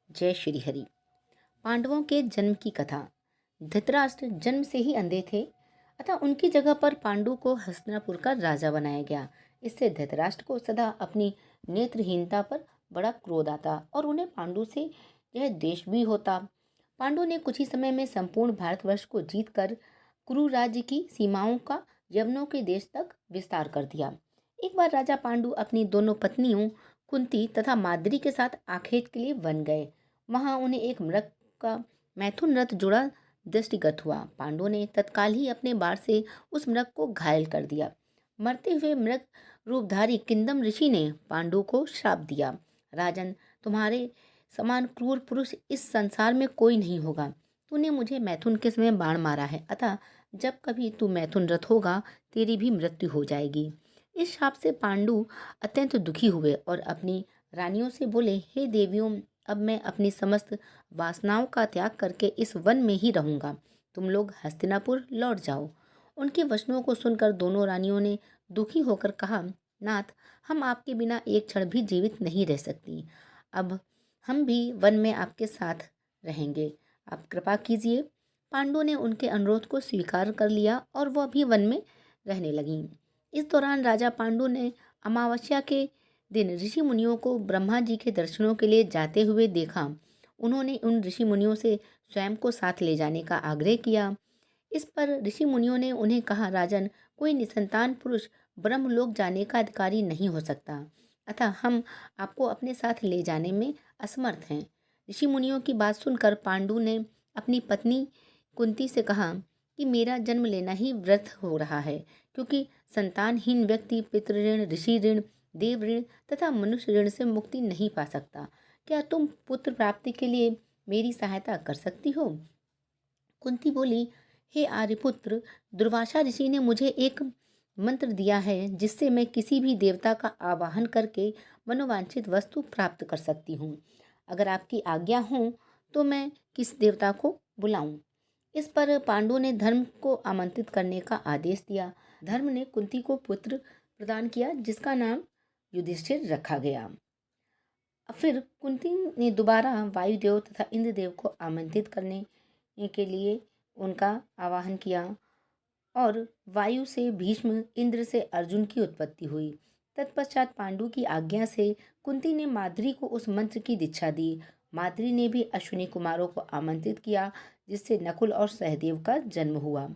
जय श्री हरि। पांडवों के जन्म की कथा। धृतराष्ट्र जन्म से ही अंधे थे, अतः उनकी जगह पर पांडु को हस्तिनापुर का राजा बनाया गया। इससे धृतराष्ट्र को सदा अपनी नेत्रहीनता पर बड़ा क्रोध आता और उन्हें पांडु से यह द्वेष भी होता। पांडु ने कुछ ही समय में संपूर्ण भारतवर्ष को जीतकर कुरु राज्य की सीमाओं का यवनों के देश तक विस्तार कर दिया। एक बार राजा पांडु अपनी दोनों पत्नियों कुंती तथा माद्री के साथ आखेट के लिए वन गए। वहां उन्हें एक मृग का मैथुन रथ जुड़ा दृष्टिगत हुआ। पांडु ने तत्काल ही अपने बाण से उस मृग को घायल कर दिया। मरते हुए मृग रूपधारी किंदम ऋषि ने पांडु को श्राप दिया, राजन, तुम्हारे समान क्रूर पुरुष इस संसार में कोई नहीं होगा। तूने मुझे मैथुन के समय बाण मारा है, अतः जब कभी तू मैथुन रथ होगा तेरी भी मृत्यु हो जाएगी। इस शाप से पांडु अत्यंत दुखी हुए और अपनी रानियों से बोले, हे देवियों, अब मैं अपनी समस्त वासनाओं का त्याग करके इस वन में ही रहूंगा। तुम लोग हस्तिनापुर लौट जाओ। उनके वचनों को सुनकर दोनों रानियों ने दुखी होकर कहा, नाथ, हम आपके बिना एक क्षण भी जीवित नहीं रह सकती। अब हम भी वन में आपके साथ रहेंगे। आप कृपा कीजिए। पांडु ने उनके अनुरोध को स्वीकार कर लिया और वह भी वन में रहने लगी। इस दौरान राजा पांडु ने अमावस्या के दिन ऋषि मुनियों को ब्रह्मा जी के दर्शनों के लिए जाते हुए देखा। उन्होंने उन ऋषि मुनियों से स्वयं को साथ ले जाने का आग्रह किया। इस पर ऋषि मुनियों ने उन्हें कहा, राजन, कोई निसंतान पुरुष ब्रह्मलोक जाने का अधिकारी नहीं हो सकता, अतः हम आपको अपने साथ ले जाने में असमर्थ हैं। ऋषि मुनियों की बात सुनकर पांडु ने अपनी पत्नी कुंती से कहा कि मेरा जन्म लेना ही व्यर्थ हो रहा है, क्योंकि संतानहीन व्यक्ति पितृ ऋण, ऋषि ऋण, देव ऋण तथा मनुष्य ऋण से मुक्ति नहीं पा सकता। क्या तुम पुत्र प्राप्ति के लिए मेरी सहायता कर सकती हो? कुंती बोली, हे आर्यपुत्र, दुर्वासा ऋषि ने मुझे एक मंत्र दिया है जिससे मैं किसी भी देवता का आवाहन करके मनोवांछित वस्तु प्राप्त कर सकती हूँ। अगर आपकी आज्ञा हो तो मैं किस देवता को बुलाऊं? इस पर पांडु ने धर्म को आमंत्रित करने का आदेश दिया। धर्म ने कुंती को पुत्र प्रदान किया जिसका नाम युधिष्ठिर रखा गया। फिर कुंती ने दोबारा वायुदेव तथा इंद्रदेव को आमंत्रित करने के लिए उनका आवाहन किया और वायु से भीष्म, इंद्र से अर्जुन की उत्पत्ति हुई। तत्पश्चात पांडु की आज्ञा से कुंती ने माद्री को उस मंत्र की दीक्षा दी। माद्री ने भी अश्विनी कुमारों को आमंत्रित किया, जिससे नकुल और सहदेव का जन्म हुआ।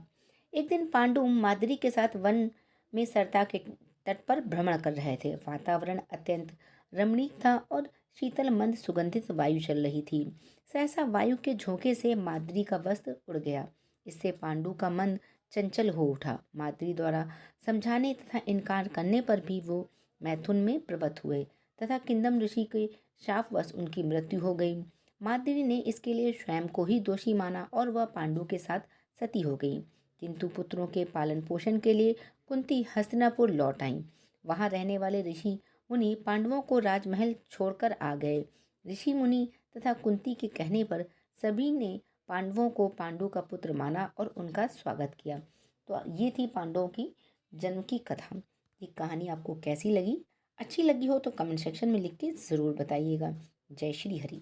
एक दिन पांडु माद्री के साथ वन में सरता के तट पर भ्रमण कर रहे थे। वातावरण अत्यंत रमणीक था और शीतल मंद सुगंधित वायु चल रही थी। सहसा वायु के झोंके से माद्री का वस्त्र उड़ गया। इससे पांडु का मन चंचल हो उठा। माद्री द्वारा समझाने तथा इनकार करने पर भी वो मैथुन में प्रवृत्त हुए तथा किंदम ऋषि के शापवश उनकी मृत्यु हो गई। माद्री ने इसके लिए स्वयं को ही दोषी माना और वह पांडु के साथ सती हो गई। किंतु पुत्रों के पालन पोषण के लिए कुंती हस्तिनापुर लौट आई। वहां रहने वाले ऋषि मुनि पांडवों को राजमहल छोड़कर आ गए। ऋषि मुनि तथा कुंती के कहने पर सभी ने पांडवों को पांडु का पुत्र माना और उनका स्वागत किया। तो ये थी पांडवों की जन्म की कथा। ये कहानी आपको कैसी लगी? अच्छी लगी हो तो कमेंट सेक्शन में लिख के ज़रूर बताइएगा। जय श्री हरि।